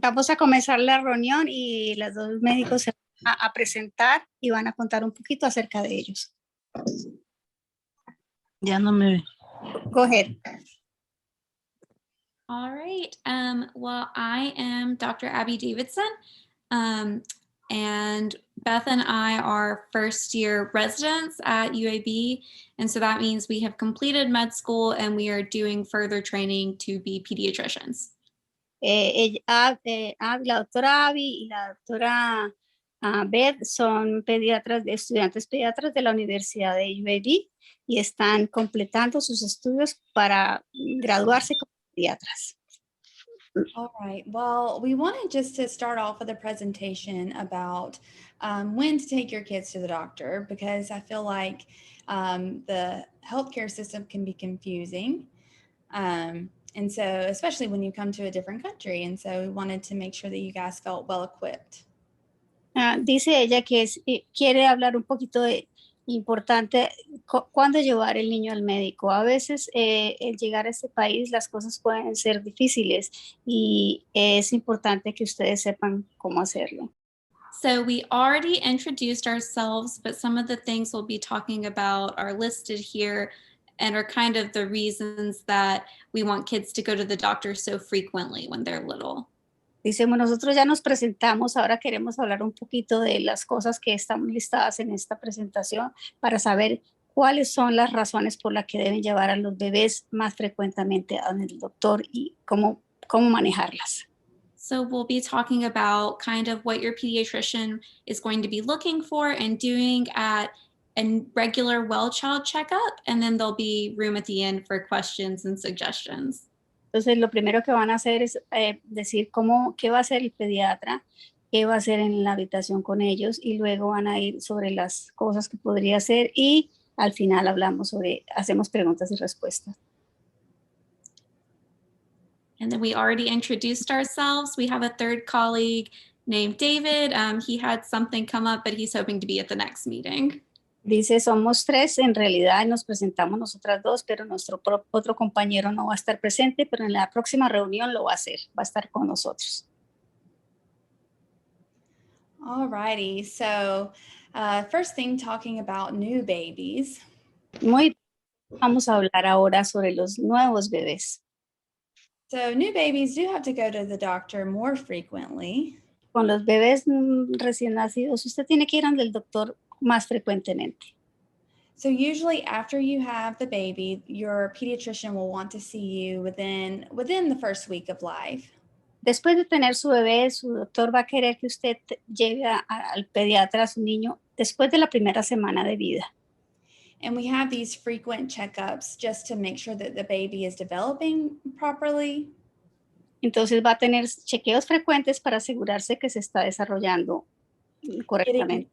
Vamos a comenzar la reunión y las dos médicos se van a presentar y van a contar un poquito acerca de ellos. Ya no me ve. Go ahead. All right. Well, I am Dr. Abby Davidson, and Beth and I are first-year residents at UAB, and so that means we have completed med school and we are doing further training to be pediatricians. La doctora Abby y la doctora Beth son pediatras, estudiantes pediatras de la Universidad de UAB y están completando sus estudios para graduarse como pediatras. All right. Well, we wanted just to start off with a presentation about when to take your kids to the doctor, because I feel like the healthcare system can be confusing. And so, especially when you come to a different country. And so we wanted to make sure that you guys felt well equipped. Dice ella que quiere hablar un poquito de importante cuándo llevar el niño al médico. A veces el llegar a este país las cosas pueden ser difíciles y es importante que ustedes sepan cómo hacerlo. So we already introduced ourselves, but some of the things we'll be talking about are listed here and are kind of the reasons that we want kids to go to the doctor so frequently when they're little. Dice, nosotros ya nos presentamos, ahora queremos hablar un poquito de las cosas que están listadas en esta presentación para saber cuáles son las razones por las que deben llevar a los bebés más frecuentemente al doctor y cómo manejarlas. So we'll be talking about kind of what your pediatrician is going to be looking for and doing at a regular well child checkup, and then there'll be room at the end for questions and suggestions. Entonces, lo primero que van a hacer es decir qué va a hacer el pediatra, qué va a hacer en la habitación con ellos y luego van a ir sobre las cosas que podría hacer y al final hacemos preguntas y respuestas. And then we already introduced ourselves. We have a third colleague named David. He had something come up, but he's hoping to be at the next meeting. Dice, somos tres, en realidad nos presentamos nosotras dos, pero nuestro otro compañero no va a estar presente, pero en la próxima reunión lo va a hacer, va a estar con nosotros. All righty. So first thing, talking about new babies. Vamos a hablar ahora sobre los nuevos bebés. So new babies do have to go to the doctor more frequently. Con los bebés recién nacidos, usted tiene que ir al doctor más frecuentemente. So usually after you have the baby, your pediatrician will want to see you within the first week of life. Después de tener su bebé, su doctor va a querer que usted lleve al pediatra a su niño después de la primera semana de vida. And we have these frequent checkups just to make sure that the baby is developing properly. Entonces va a tener chequeos frecuentes para asegurarse que se está desarrollando correctamente.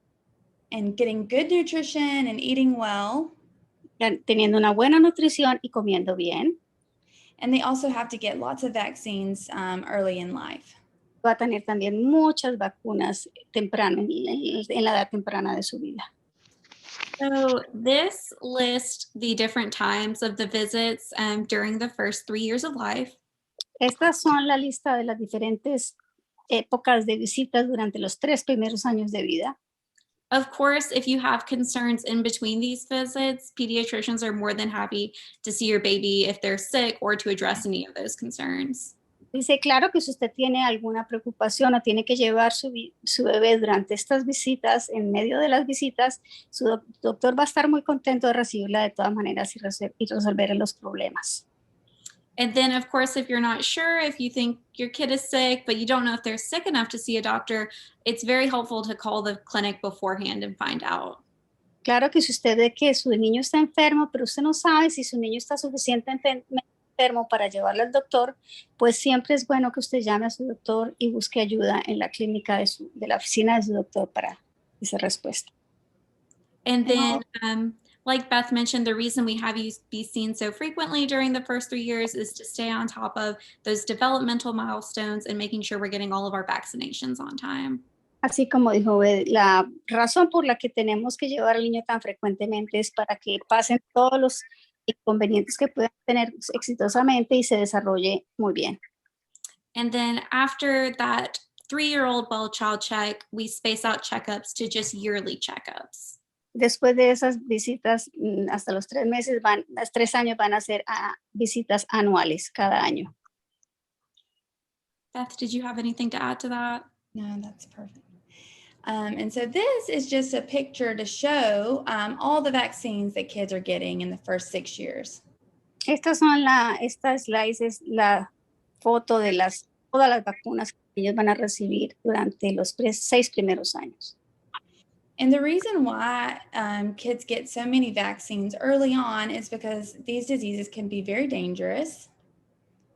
Getting good nutrition and eating well. Teniendo una buena nutrición y comiendo bien. And they also have to get lots of vaccines early in life. Va a tener también muchas vacunas temprano, en la edad temprana de su vida. So this lists the different times of the visits during the first 3 years of life. Estas son la lista de las diferentes épocas de visitas durante los 3 primeros años de vida. Of course, if you have concerns in between these visits, pediatricians are more than happy to see your baby if they're sick or to address any of those concerns. Dice, claro que si usted tiene alguna preocupación o tiene que llevar su bebé durante estas visitas, en medio de las visitas, su doctor va a estar muy contento de recibirla de todas maneras y resolver los problemas. And then, of course, if you're not sure, if you think your kid is sick, but you don't know if they're sick enough to see a doctor, it's very helpful to call the clinic beforehand and find out. Claro que si usted ve que su niño está enfermo, pero usted no sabe si su niño está suficientemente enfermo para llevarlo al doctor, pues siempre es bueno que usted llame a su doctor y busque ayuda en la clínica de la oficina de su doctor para esa respuesta. And then, like Beth mentioned, the reason we have you be seen so frequently during the first 3 years is to stay on top of those developmental milestones and making sure we're getting all of our vaccinations on time. Así como dijo, la razón por la que tenemos que llevar al niño tan frecuentemente es para que pasen todos los inconvenientes que puedan tener exitosamente y se desarrolle muy bien. And then after that 3-year-old well child check, we space out checkups to just yearly checkups. Después de esas visitas, hasta los 3 meses, los 3 años van a ser visitas anuales cada año. Beth, did you have anything to add to that? No, that's perfect. And so this is just a picture to show all the vaccines that kids are getting in the first 6 years. Esta slide es la foto de todas las vacunas que ellos van a recibir durante los 6 primeros años. And the reason why kids get so many vaccines early on is because these diseases can be very dangerous.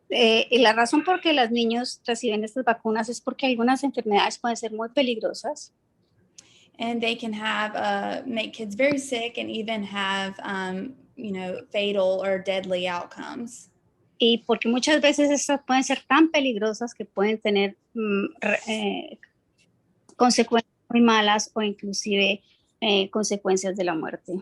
Y la razón por qué los niños reciben estas vacunas es porque algunas enfermedades pueden ser muy peligrosas. And they can make kids very sick and even have, fatal or deadly outcomes. Y porque muchas veces estas pueden ser tan peligrosas que pueden tener consecuencias muy malas o inclusive consecuencias de la muerte.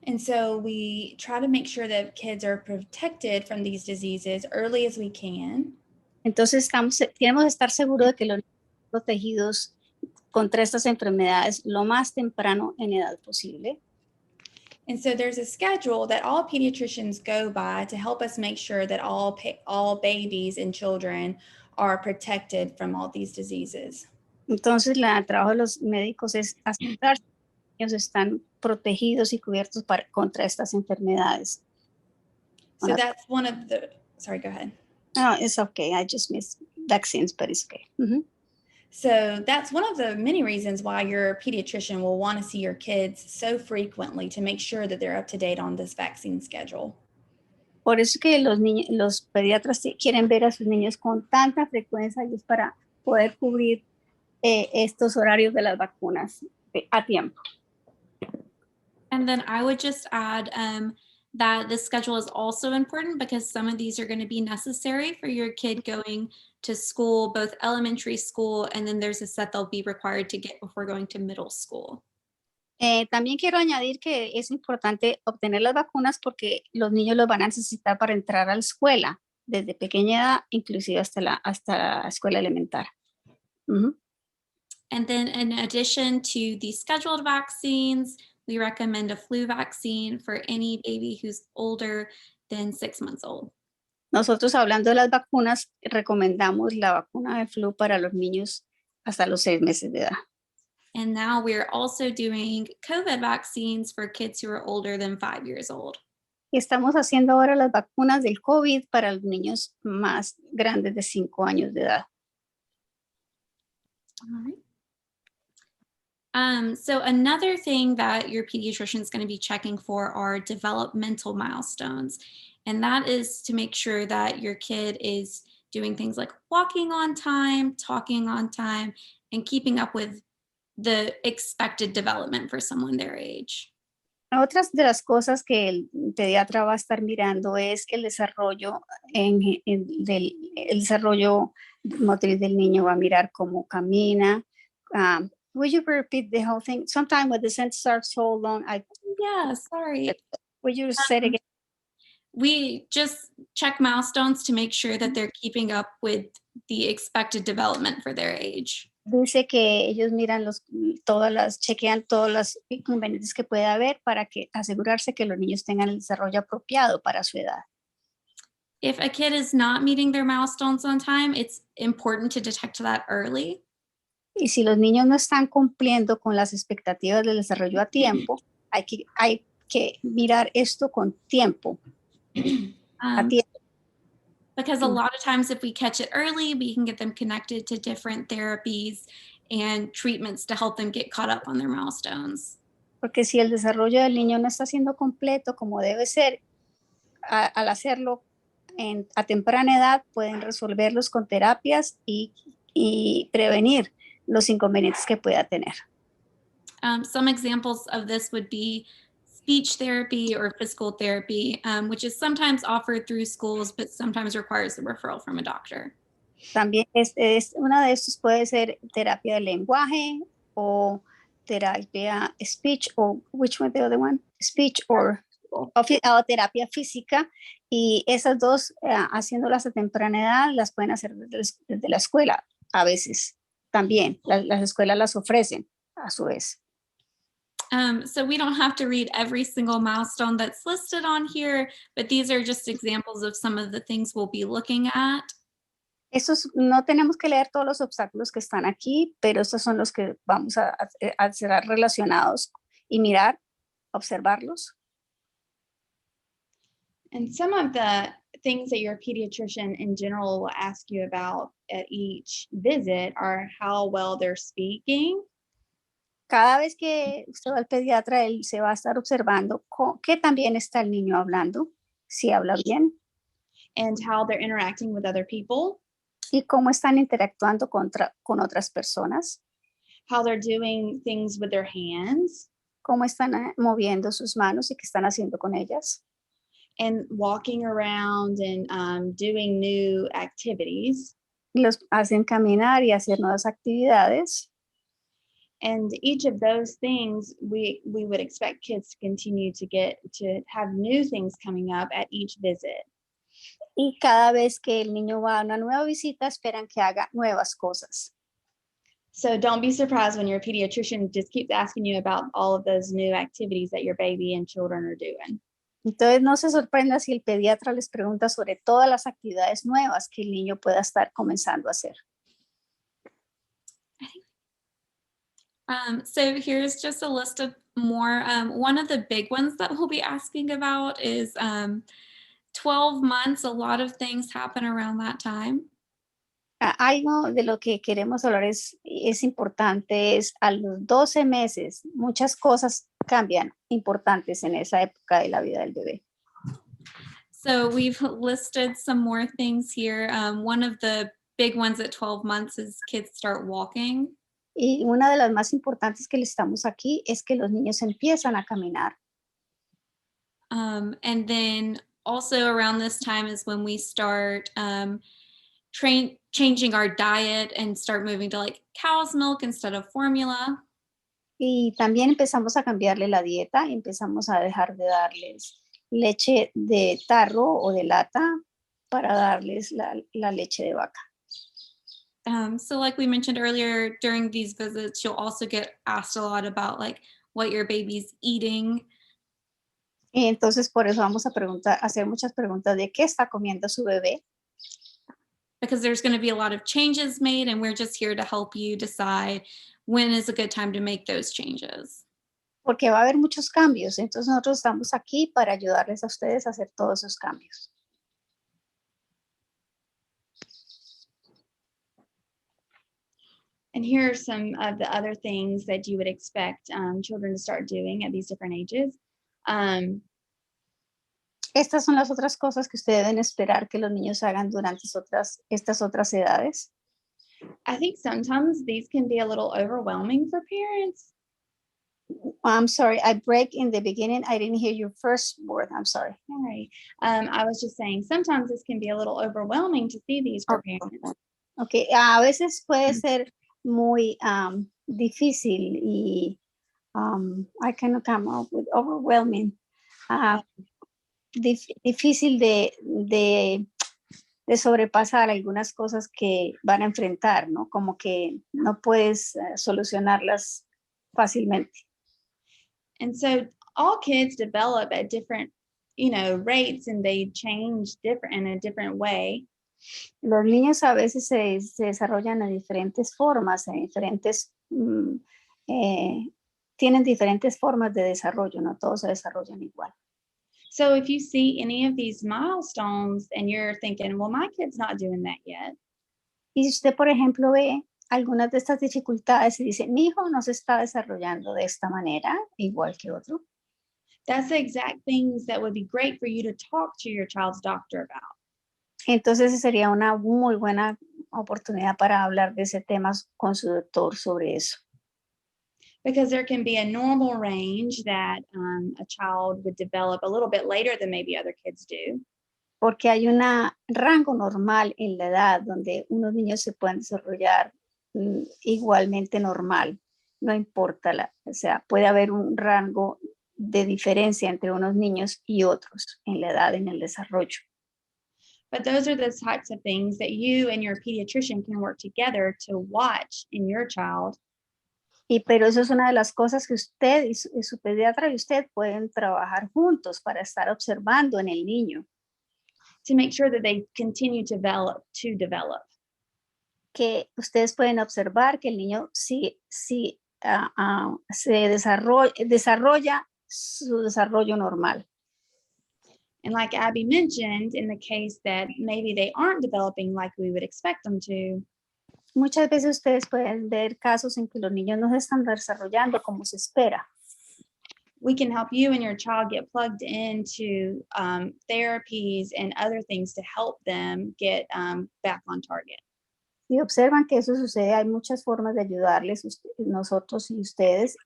And so we try to make sure that kids are protected from these diseases early as we can. Entonces tenemos que estar seguros de que los niños están protegidos contra estas enfermedades lo más temprano en edad posible. And so there's a schedule that all pediatricians go by to help us make sure that all babies and children are protected from all these diseases. Entonces, el trabajo de los médicos es asegurar que los niños están protegidos y cubiertos contra estas enfermedades. So that's one of the, sorry, go ahead. No, it's okay. I just missed vaccines, but it's okay. Mm-hmm. So that's one of the many reasons why your pediatrician will want to see your kids so frequently to make sure that they're up to date on this vaccine schedule. Por eso que los pediatras quieren ver a sus niños con tanta frecuencia y es para poder cubrir estos horarios de las vacunas a tiempo. And then I would just add that the schedule is also important because some of these are going to be necessary for your kid going to school, both elementary school, and then there's a set they'll be required to get before going to middle school. También quiero añadir que es importante obtener las vacunas porque los niños los van a necesitar para entrar a la escuela desde pequeña edad, inclusive hasta la escuela elemental. Uh-huh. And then in addition to the scheduled vaccines, we recommend a flu vaccine for any baby who's older than 6 months old. Nosotros hablando de las vacunas, recomendamos la vacuna de flu para los niños hasta los 6 meses de edad. And now we're also doing COVID vaccines for kids who are older than 5 years old. Y estamos haciendo ahora las vacunas del COVID para los niños más grandes de 5 años de edad. All right. So another thing that your pediatrician is going to be checking for are developmental milestones. And that is to make sure that your kid is doing things like walking on time, talking on time, and keeping up with the expected development for someone their age. Otras de las cosas que el pediatra va a estar mirando es el desarrollo, el desarrollo motriz del niño. Va a mirar cómo camina. Would you repeat the whole thing? Sometimes when the sentence starts so long, yeah, sorry. Would you say it again? We just check milestones to make sure that they're keeping up with the expected development for their age. Dice que ellos miran chequean todos los inconvenientes que puede haber para asegurarse que los niños tengan el desarrollo apropiado para su edad. If a kid is not meeting their milestones on time, it's important to detect that early. Y si los niños no están cumpliendo con las expectativas del desarrollo a tiempo, hay que mirar esto con tiempo. A tiempo. Because a lot of times if we catch it early, we can get them connected to different therapies and treatments to help them get caught up on their milestones. Porque si el desarrollo del niño no está siendo completo como debe ser, al hacerlo a temprana edad, pueden resolverlos con terapias y prevenir los inconvenientes que pueda tener. Some examples of this would be speech therapy or physical therapy, which is sometimes offered through schools, but sometimes requires the referral from a doctor. También una de estos puede ser terapia de lenguaje o terapia speech, or which one the other one? Speech or physical. O terapia física, y esas dos, haciéndolas a temprana edad, las pueden hacer desde la escuela a veces también. Las escuelas las ofrecen a su vez. So we don't have to read every single milestone that's listed on here, but these are just examples of some of the things we'll be looking at. No tenemos que leer todos los obstáculos que están aquí, pero estos son los que vamos a ser relacionados y mirar, observarlos. And some of the things that your pediatrician in general will ask you about at each visit are how well they're speaking. Cada vez que usted va al pediatra, él se va a estar observando qué también está el niño hablando, si habla bien. And how they're interacting with other people. Y cómo están interactuando con otras personas. How they're doing things with their hands. Cómo están moviendo sus manos y qué están haciendo con ellas. And walking around and doing new activities. Los hacen caminar y hacer nuevas actividades. And each of those things, we would expect kids to continue to have new things coming up at each visit. Y cada vez que el niño va a una nueva visita, esperan que haga nuevas cosas. So don't be surprised when your pediatrician just keeps asking you about all of those new activities that your baby and children are doing. Entonces no se sorprenda si el pediatra les pregunta sobre todas las actividades nuevas que el niño pueda estar comenzando a hacer. So here's just a list of more. One of the big ones that we'll be asking about is 12 months. A lot of things happen around that time. Algo de lo que queremos hablar es importante, es a los 12 meses, muchas cosas cambian importantes en esa época de la vida del bebé. So we've listed some more things here. One of the big ones at 12 months is kids start walking. Y una de las más importantes que listamos aquí es que los niños empiezan a caminar. And then also around this time is when we start changing our diet and start moving to like cow's milk instead of formula. Y también empezamos a cambiarle la dieta, empezamos a dejar de darles leche de tarro o de lata para darles la leche de vaca. So like we mentioned earlier, during these visits, you'll also get asked a lot about like what your baby's eating. Y entonces por eso vamos a hacer muchas preguntas de qué está comiendo su bebé. Because there's going to be a lot of changes made, and we're just here to help you decide when is a good time to make those changes. Porque va a haber muchos cambios, entonces nosotros estamos aquí para ayudarles a ustedes a hacer todos esos cambios. And here are some of the other things that you would expect children to start doing at these different ages. Estas son las otras cosas que ustedes deben esperar que los niños hagan durante estas otras edades. I think sometimes these can be a little overwhelming for parents. I'm sorry, I break in the beginning. I didn't hear your first word. I'm sorry. All right. I was just saying sometimes this can be a little overwhelming to see these for parents. Okay, a veces puede ser muy difícil y I cannot come up with overwhelming. Difícil de sobrepasar algunas cosas que van a enfrentar, ¿no? Como que no puedes solucionarlas fácilmente. And so all kids develop at different, rates, and they change in a different way. Los niños a veces se desarrollan de diferentes formas, tienen diferentes formas de desarrollo, no todos se desarrollan igual. So if you see any of these milestones and you're thinking, well, my kid's not doing that yet. Y si usted, por ejemplo, ve algunas de estas dificultades y dice, mi hijo no se está desarrollando de esta manera, igual que otro. That's the exact things that would be great for you to talk to your child's doctor about. Entonces sería una muy buena oportunidad para hablar de ese tema con su doctor sobre eso. Because there can be a normal range that a child would develop a little bit later than maybe other kids do. Porque hay un rango normal en la edad donde unos niños se pueden desarrollar igualmente normal, no importa, o sea, puede haber un rango de diferencia entre unos niños y otros en la edad, en el desarrollo. But those are the types of things that you and your pediatrician can work together to watch in your child. Pero eso es una de las cosas que usted y su pediatra y usted pueden trabajar juntos para estar observando en el niño. To make sure that they continue to develop. Que ustedes pueden observar que el niño se desarrolla su desarrollo normal. And like Abby mentioned, in the case that maybe they aren't developing like we would expect them to, muchas veces ustedes pueden ver casos en que los niños no se están desarrollando como se espera. We can help you and your child get plugged into therapies and other things to help them get back on target. Si observan que eso sucede, hay muchas formas de ayudarles, nosotros y ustedes,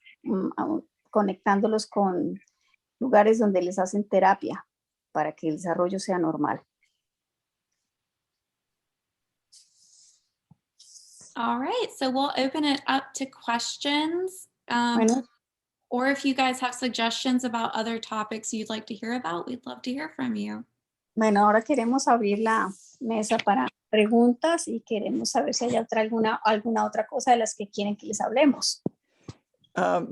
conectándolos con lugares donde les hacen terapia para que el desarrollo sea normal. All right, so we'll open it up to questions. Bueno. Or if you guys have suggestions about other topics you'd like to hear about, we'd love to hear from you. Bueno, ahora queremos abrir la mesa para preguntas y queremos saber si hay alguna otra cosa de las que quieren que les hablemos.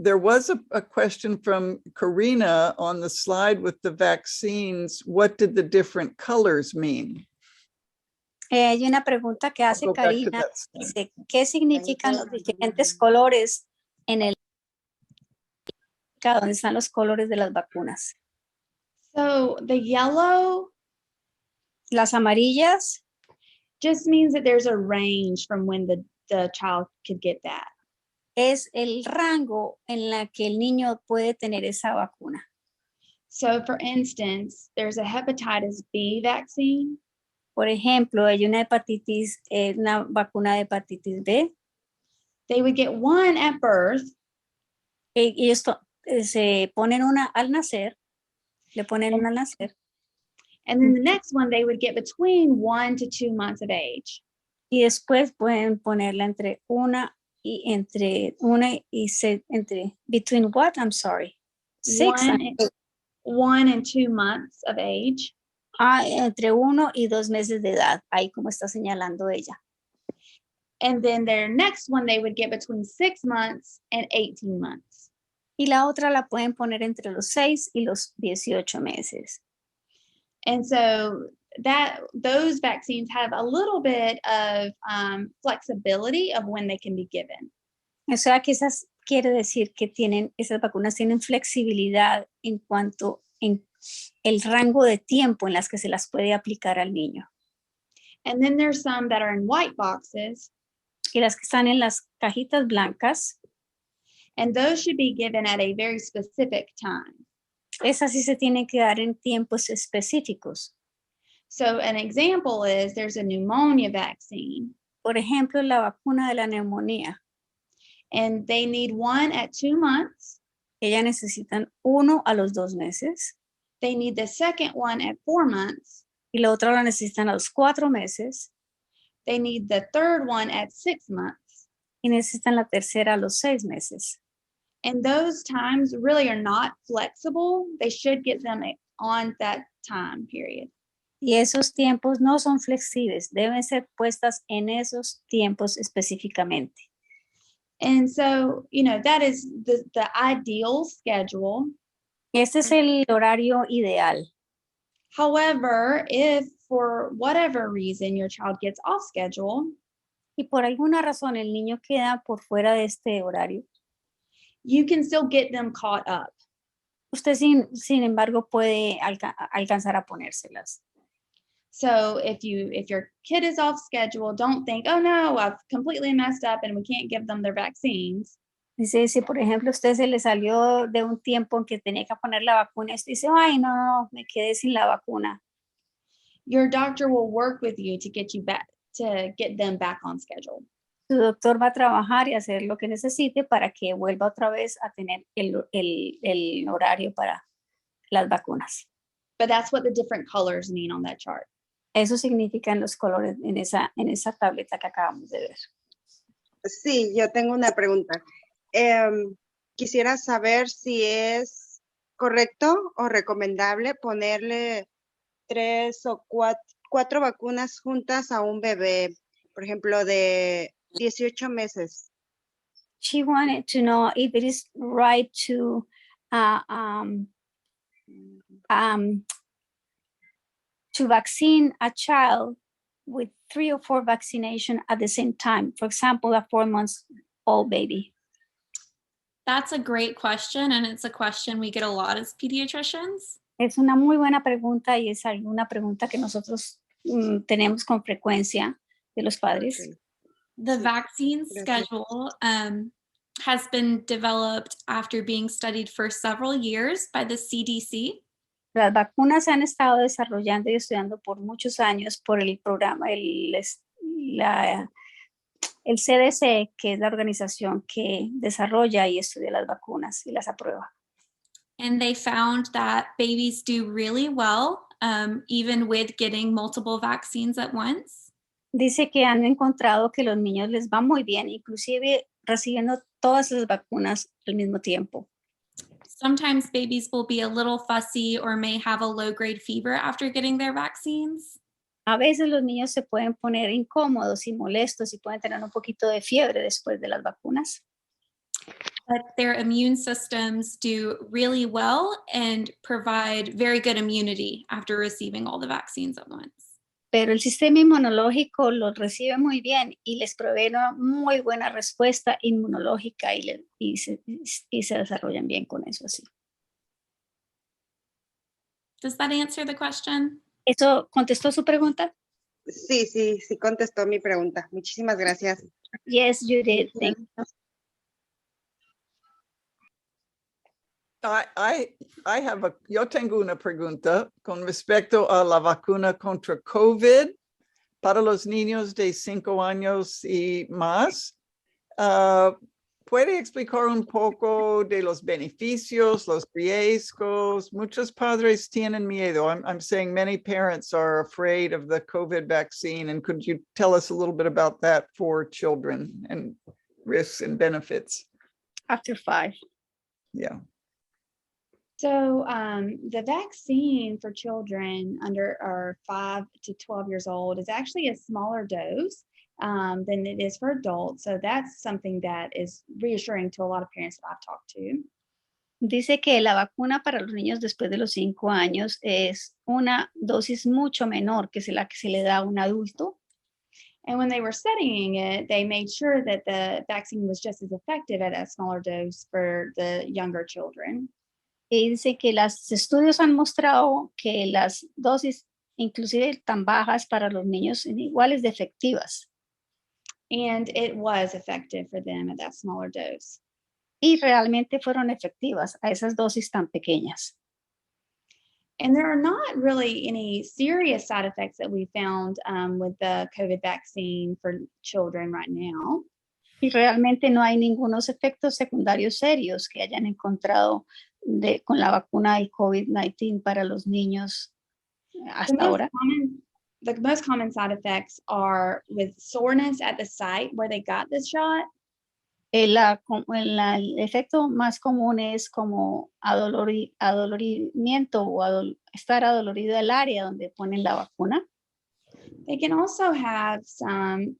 There was a question from Karina on the slide with the vaccines. What did the different colors mean? Hay una pregunta que hace Karina. Dice, ¿qué significan los diferentes colores en el donde están los colores de las vacunas? So the yellow, las amarillas, just means that there's a range from when the child could get that. Es el rango en la que el niño puede tener esa vacuna. So for instance, there's a hepatitis B vaccine. Por ejemplo, hay una vacuna de hepatitis B. They would get one at birth. Y esto se ponen una al nacer, le ponen una al nacer. And then the next one they would get between 1 to 2 months of age. Y después pueden ponerla entre between what? I'm sorry. 1 and 2 months of age. Entre 1 y 2 meses de edad, ahí como está señalando ella. And then their next one they would get between 6 months and 18 months. Y la otra la pueden poner entre los 6 y los 18 meses. And so those vaccines have a little bit of flexibility of when they can be given. O sea que quiere decir que esas vacunas tienen flexibilidad en cuanto en el rango de tiempo en las que se las puede aplicar al niño. And then there's some that are in white boxes. Y las que están en las cajitas blancas. And those should be given at a very specific time. Esas sí se tienen que dar en tiempos específicos. So an example is there's a pneumonia vaccine. Por ejemplo, la vacuna de la neumonía. And they need one at 2 months. Ellas necesitan uno a los 2 meses. They need the second one at 4 months. Y la otra la necesitan a los 4 meses. They need the third one at 6 months. Y necesitan la tercera a los 6 meses. And those times really are not flexible. They should get them on that time period. Y esos tiempos no son flexibles, deben ser puestas en esos tiempos específicamente. And so, that is the ideal schedule. Este es el horario ideal. However, if for whatever reason your child gets off schedule, y por alguna razón el niño queda por fuera de este horario, you can still get them caught up. Usted sin embargo puede alcanzar a ponérselas. So if your kid is off schedule, don't think, oh no, I've completely messed up and we can't give them their vaccines. Dice, si por ejemplo usted se le salió de un tiempo en que tenía que poner la vacuna, usted dice, ay no, me quedé sin la vacuna. Your doctor will work with you to get them back on schedule. Su doctor va a trabajar y hacer lo que necesite para que vuelva otra vez a tener el horario para las vacunas. But that's what the different colors mean on that chart. Eso significan los colores en esa tableta que acabamos de ver. Sí, yo tengo una pregunta. Quisiera saber si es correcto o recomendable ponerle 3 o 4 vacunas juntas a un bebé, por ejemplo, de 18 meses. She wanted to know if it is right to vaccine a child with 3 or 4 vaccination at the same time. For example, a 4-month-old baby. That's a great question, and it's a question we get a lot as pediatricians. Es una muy buena pregunta y es una pregunta que nosotros tenemos con frecuencia de los padres. Okay. The Sí, vaccine gracias. schedule has been developed after being studied for several years by the CDC. Las vacunas se han estado desarrollando y estudiando por muchos años por el programa, el CDC, que es la organización que desarrolla y estudia las vacunas y las aprueba. And they found that babies do really well, even with getting multiple vaccines at once. Dice que han encontrado que los niños les va muy bien, inclusive recibiendo todas las vacunas al mismo tiempo. Sometimes babies will be a little fussy or may have a low-grade fever after getting their vaccines. A veces los niños se pueden poner incómodos y molestos y pueden tener un poquito de fiebre después de las vacunas. But their immune systems do really well and provide very good immunity after receiving all the vaccines at once. Pero el sistema inmunológico los recibe muy bien y les provee una muy buena respuesta inmunológica y se desarrollan bien con eso así. Does that answer the question? ¿Eso contestó su pregunta? Sí, contestó mi pregunta. Muchísimas gracias. Yes, you did. Thank you. Yo tengo una pregunta con respecto a la vacuna contra COVID para los niños de 5 años y más. ¿Puede explicar un poco de los beneficios, los riesgos? Muchos padres tienen miedo. I'm saying many parents are afraid of the COVID vaccine. And could you tell us a little bit about that for children and risks and benefits? After 5. Yeah. So the vaccine for children under 5 to 12 years old is actually a smaller dose than it is for adults. So that's something that is reassuring to a lot of parents that I've talked to. Dice que la vacuna para los niños después de los 5 años es una dosis mucho menor que la que se le da a un adulto. And when they were studying it, they made sure that the vaccine was just as effective at a smaller dose for the younger children. Y dice que los estudios han mostrado que las dosis, inclusive tan bajas para los niños, son iguales de efectivas. And it was effective for them at that smaller dose. Y realmente fueron efectivas a esas dosis tan pequeñas. And there are not really any serious side effects that we found with the COVID vaccine for children right now. Y realmente no hay ningunos efectos secundarios serios que hayan encontrado con la vacuna del COVID-19 para los niños hasta ahora. The most common side effects are with soreness at the site where they got the shot. El efecto más común es como adolorimiento o estar adolorido el área donde ponen la vacuna. They can also have some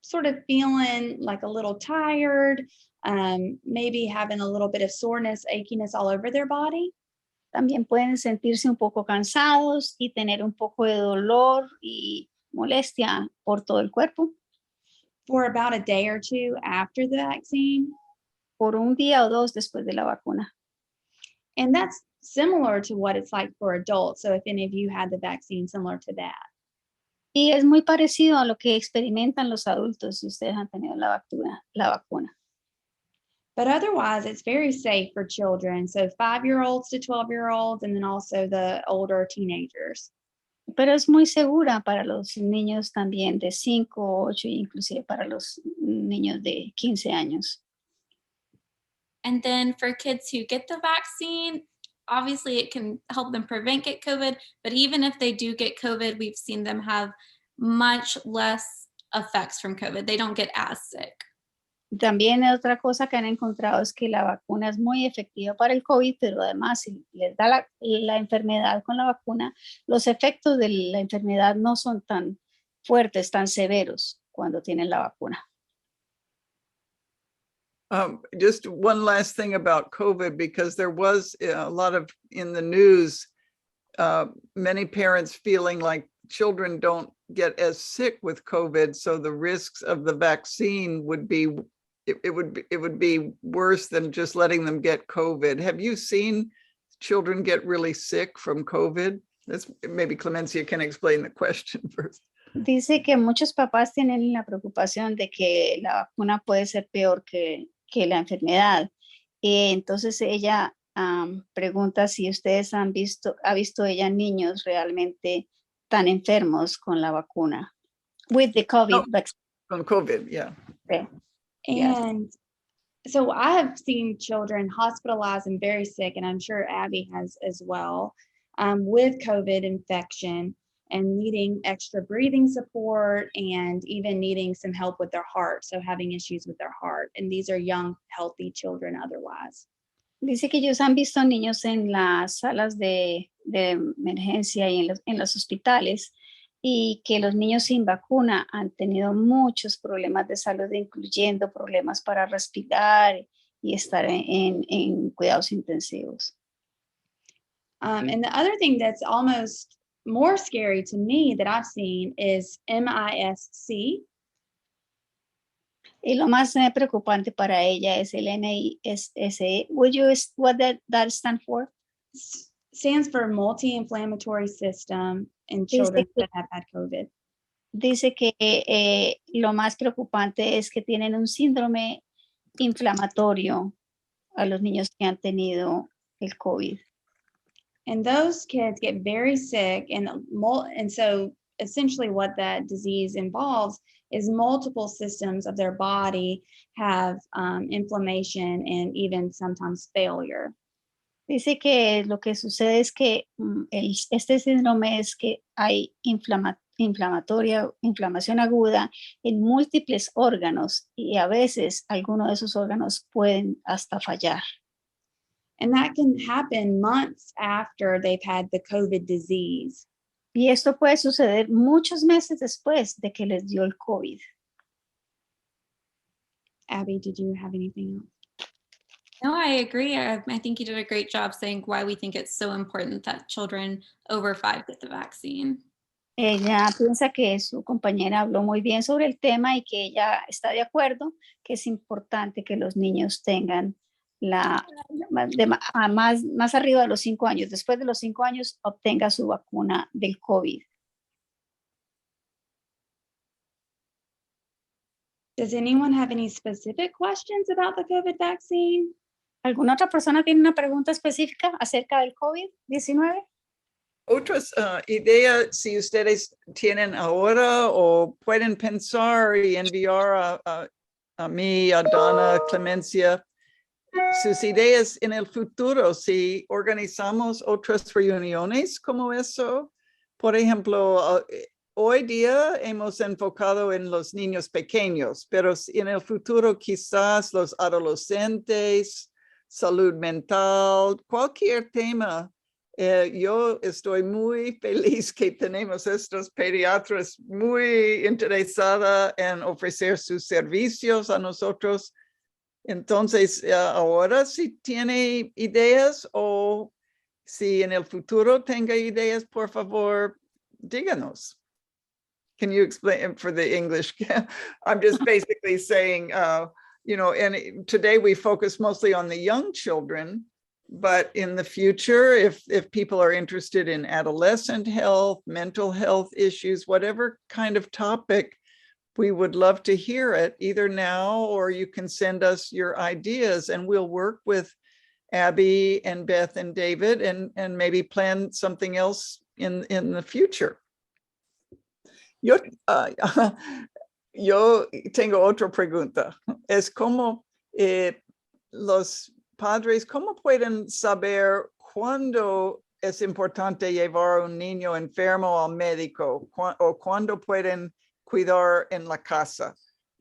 sort of feeling like a little tired, maybe having a little bit of soreness, achiness all over their body. También pueden sentirse un poco cansados y tener un poco de dolor y molestia por todo el cuerpo. For about a day or 2 after the vaccine. Por un día o 2 después de la vacuna. And that's similar to what it's like for adults. So if any of you had the vaccine, similar to that. Y es muy parecido a lo que experimentan los adultos si ustedes han tenido la vacuna. But otherwise, it's very safe for children. So 5-year-olds to 12-year-olds, and then also the older teenagers. Pero es muy segura para los niños también de 5, 8 e inclusive para los niños de 15 años. And then for kids who get the vaccine, obviously it can help them prevent get COVID, but even if they do get COVID, we've seen them have much less effects from COVID. They don't get as sick. También otra cosa que han encontrado es que la vacuna es muy efectiva para el COVID, pero además si les da la enfermedad con la vacuna, los efectos de la enfermedad no son tan fuertes, tan severos cuando tienen la vacuna. Just one last thing about COVID, because there was a lot of in the news, many parents feeling like children don't get as sick with COVID, so the risks of the vaccine would be, it would be worse than just letting them get COVID. Have you seen children get really sick from COVID? That's, maybe Clemencia can explain the question first. Dice que muchos papás tienen la preocupación de que la vacuna puede ser peor que la enfermedad. Entonces ella pregunta si ustedes ha visto ella niños realmente tan enfermos con la vacuna. With the COVID vaccine. Con COVID, yeah. Okay. And so I have seen children hospitalized and very sick, and I'm sure Abby has as well, with COVID infection and needing extra breathing support and even needing some help with their heart. So having issues with their heart. And these are young, healthy children otherwise. Dice que ellos han visto niños en las salas de emergencia y en los hospitales, y que los niños sin vacuna han tenido muchos problemas de salud, incluyendo problemas para respirar y estar en cuidados intensivos. And the other thing that's almost more scary to me that I've seen is MIS-C. Y lo más preocupante para ella es el NIS-C. What that stand for? Stands for multi-inflammatory system in children that have had COVID. Dice que lo más preocupante es que tienen un síndrome inflamatorio a los niños que han tenido el COVID. And those kids get very sick, and so essentially what that disease involves is multiple systems of their body have inflammation and even sometimes failure. Dice que lo que sucede es que este síndrome es que hay inflamación aguda en múltiples órganos, y a veces algunos de esos órganos pueden hasta fallar. And that can happen months after they've had the COVID disease. Y esto puede suceder muchos meses después de que les dio el COVID. Abby, did you have anything else? No, I agree. I think you did a great job saying why we think it's so important that children over 5 get the vaccine. Ella piensa que su compañera habló muy bien sobre el tema y que ella está de acuerdo que es importante que los niños tengan más arriba de los 5 años, después de los 5 años, obtenga su vacuna del COVID. Does anyone have any specific questions about the COVID vaccine? ¿Alguna otra persona tiene una pregunta específica acerca del COVID-19? Otras ideas, si ustedes tienen ahora o pueden pensar y enviar a mí, a Donna, Clemencia, sus ideas en el futuro, si organizamos otras reuniones como eso. Por ejemplo, hoy día hemos enfocado en los niños pequeños, pero en el futuro quizás los adolescentes, salud mental, cualquier tema. Yo estoy muy feliz que tenemos estos pediatras muy interesadas en ofrecer sus servicios a nosotros. Entonces, ahora si tiene ideas o si en el futuro tenga ideas, por favor, díganos. Can you explain for the English? I'm just basically saying, you know, and today we focus mostly on the young children, but in the future, if people are interested in adolescent health, mental health issues, whatever kind of topic, we would love to hear it either now, or you can send us your ideas and we'll work with Abby and Beth and David and maybe plan something else in the future. Yo tengo otra pregunta. Es como los padres, ¿cómo pueden saber cuándo es importante llevar a un niño enfermo al médico o cuándo pueden cuidar en la casa?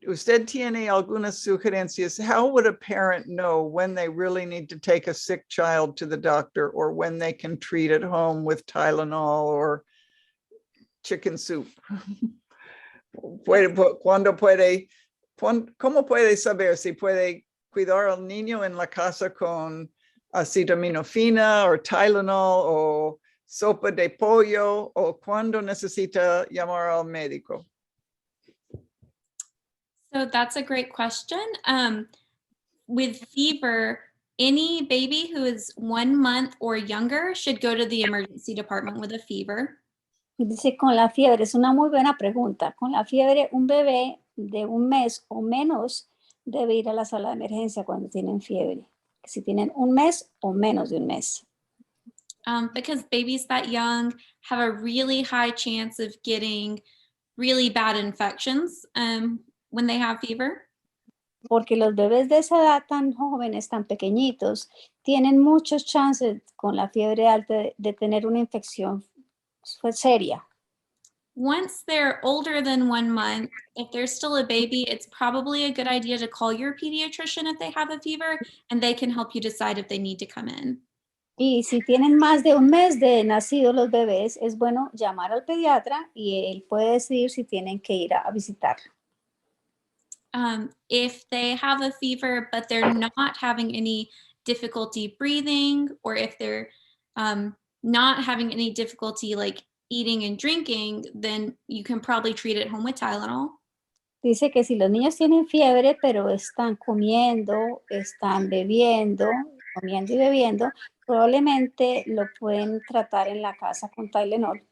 usted tiene algunas sugerencias? How would a parent know when they really need to take a sick child to the doctor, or when they can treat at home with Tylenol or chicken soup? ¿Cómo puede saber si puede cuidar al niño en la casa con acetaminofina o Tylenol o sopa de pollo, o cuándo necesita llamar al médico? So that's a great question. With fever, any baby who is 1 month or younger should go to the emergency department with a fever. Dice, con la fiebre, es una muy buena pregunta. Con la fiebre, un bebé de 1 mes o menos debe ir a la sala de emergencia cuando tienen fiebre. Si tienen 1 mes o menos de 1 mes. Because babies that young have a really high chance of getting really bad infections when they have fever. Porque los bebés de esa edad tan jóvenes, tan pequeñitos, tienen muchos chances con la fiebre alta de tener una infección seria. Once they're older than 1 month, if they're still a baby, it's probably a good idea to call your pediatrician if they have a fever, and they can help you decide if they need to come in. Y si tienen más de 1 mes de nacidos los bebés, es bueno llamar al pediatra y él puede decidir si tienen que ir a visitarlo. If they have a fever, but they're not having any difficulty breathing, or if they're not having any difficulty like eating and drinking, then you can probably treat it at home with Tylenol. Dice que si los niños tienen fiebre, pero están comiendo, están bebiendo, comiendo y bebiendo, probablemente lo pueden tratar en la casa con Tylenol.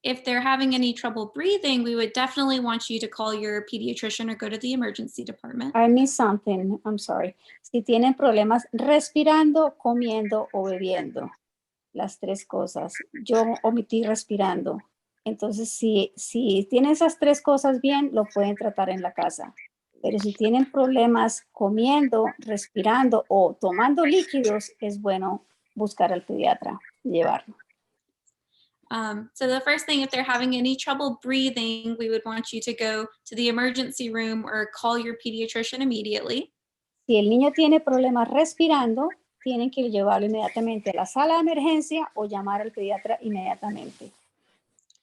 If they're having any trouble breathing, we would definitely want you to call your pediatrician or go to the emergency department. I missed something, I'm sorry. Si tienen problemas respirando, comiendo o bebiendo, las 3 cosas. Yo omití respirando. Entonces, si tienen esas 3 cosas bien, lo pueden tratar en la casa. Pero si tienen problemas comiendo, respirando o tomando líquidos, es bueno buscar al pediatra y llevarlo. So the first thing, if they're having any trouble breathing, we would want you to go to the emergency room or call your pediatrician immediately. Si el niño tiene problemas respirando, tienen que llevarlo inmediatamente a la sala de emergencia o llamar al pediatra inmediatamente.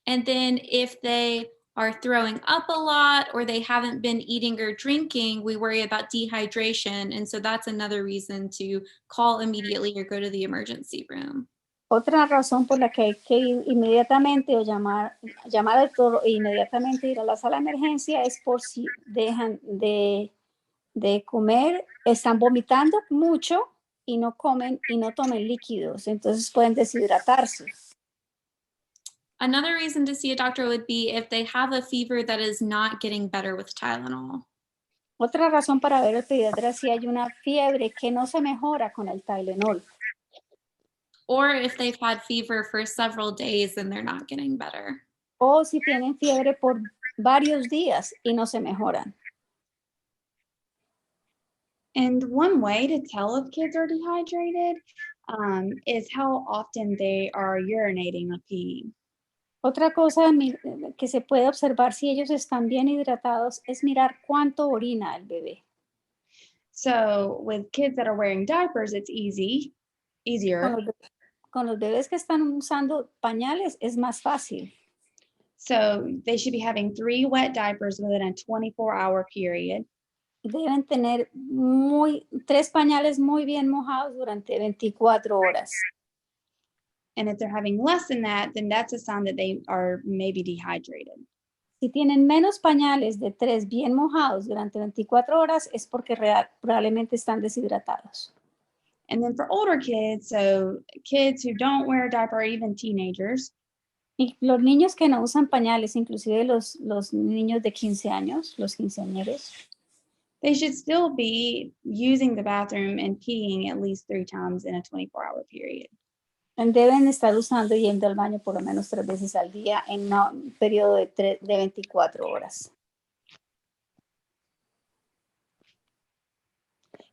And then if they are throwing up a lot or they haven't been eating or drinking, we worry about dehydration. And so that's another reason to call immediately or go to the emergency room. Otra razón por la que hay que ir inmediatamente o llamar al doctor e inmediatamente ir a la sala de emergencia es por si dejan de comer, están vomitando mucho y no comen y no tomen líquidos, entonces pueden deshidratarse. Another reason to see a doctor would be if they have a fever that is not getting better with Tylenol. Otra razón para ver al pediatra es si hay una fiebre que no se mejora con el Tylenol. Or if they've had fever for several days and they're not getting better. O si tienen fiebre por varios días y no se mejoran. And one way to tell if kids are dehydrated is how often they are urinating or peeing. Otra cosa que se puede observar si ellos están bien hidratados es mirar cuánto orina el bebé. So with kids that are wearing diapers, it's easier. Con los bebés que están usando pañales es más fácil. So they should be having 3 wet diapers within a 24-hour period. Deben tener 3 pañales muy bien mojados durante 24 horas. And if they're having less than that, then that's a sign that they are maybe dehydrated. Si tienen menos pañales de 3 bien mojados durante 24 horas es porque probablemente están deshidratados. And then for older kids, so kids who don't wear a diaper, or even teenagers. Y los niños que no usan pañales, inclusive los niños de 15 años, los quinceañeros. They should still be using the bathroom and peeing at least 3 times in a 24-hour period. Deben estar usando y yendo al baño por lo menos 3 veces al día en un periodo de 24 horas.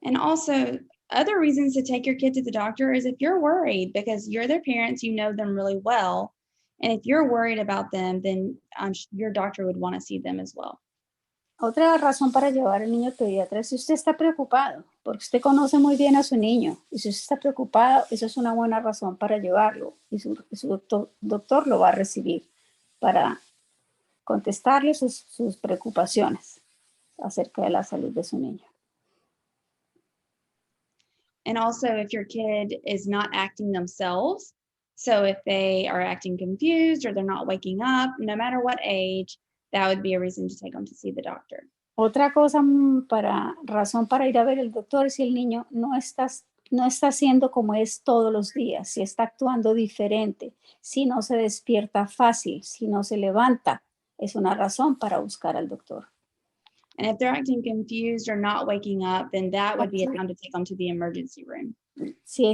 And also, other reasons to take your kid to the doctor is if you're worried, because you're their parents, you know them really well. And if you're worried about them, then your doctor would want to see them as well. Otra razón para llevar al niño al pediatra es si usted está preocupado, porque usted conoce muy bien a su niño. Y si usted está preocupado, eso es una buena razón para llevarlo. Y su doctor lo va a recibir para contestarle sus preocupaciones acerca de la salud de su niño. And also if your kid is not acting themselves, so if they are acting confused or they're not waking up, no matter what age, that would be a reason to take them to see the doctor. Otra cosa razón para ir a ver al doctor es si el niño no está haciendo como es todos los días, si está actuando diferente, si no se despierta fácil, si no se levanta, es una razón para buscar al doctor. And if they're acting confused or not waking up, then that would be a time to take them to the emergency room. Si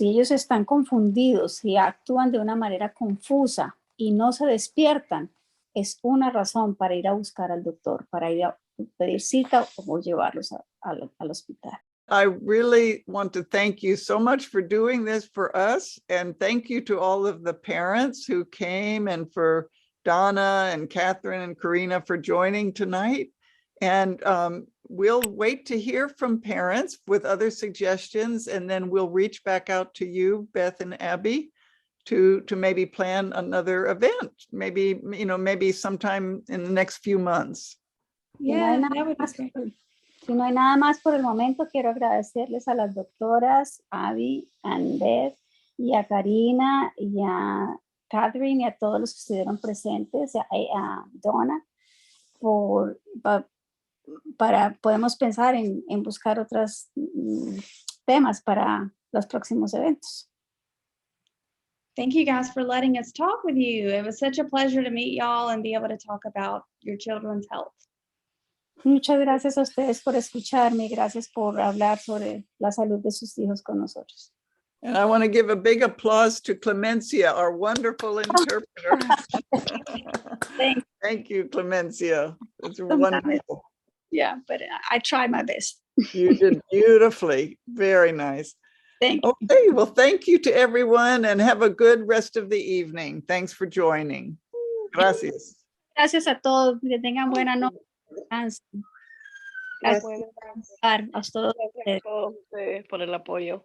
ellos están confundidos, si actúan de una manera confusa y no se despiertan, es una razón para ir a buscar al doctor, para ir a pedir cita o llevarlos al hospital. I really want to thank you so much for doing this for us. And thank you to all of the parents who came, and for Donna and Catherine and Karina for joining tonight. And we'll wait to hear from parents with other suggestions, and then we'll reach back out to you, Beth and Abby, to maybe plan another event, maybe sometime in the next few months. Yeah, that would be great. Si no hay nada más por el momento, quiero agradecerles a las doctoras Abby y Beth, y a Karina y a Catherine y a todos los que estuvieron presentes, a Donna, podemos pensar en buscar otros temas para los próximos eventos. Thank you guys for letting us talk with you. It was such a pleasure to meet y'all and be able to talk about your children's health. Muchas gracias a ustedes por escucharme y gracias por hablar sobre la salud de sus hijos con nosotros. And I want to give a big applause to Clemencia, our wonderful interpreter. Thank you, Clemencia. It's wonderful. Yeah, but I tried my best. You did beautifully. Very nice. Thank you. Okay, well, thank you to everyone and have a good rest of the evening. Thanks for joining. Gracias. Gracias a todos. Que tengan buena noche. Gracias Gracias. a todos Gracias a todos ustedes por el apoyo.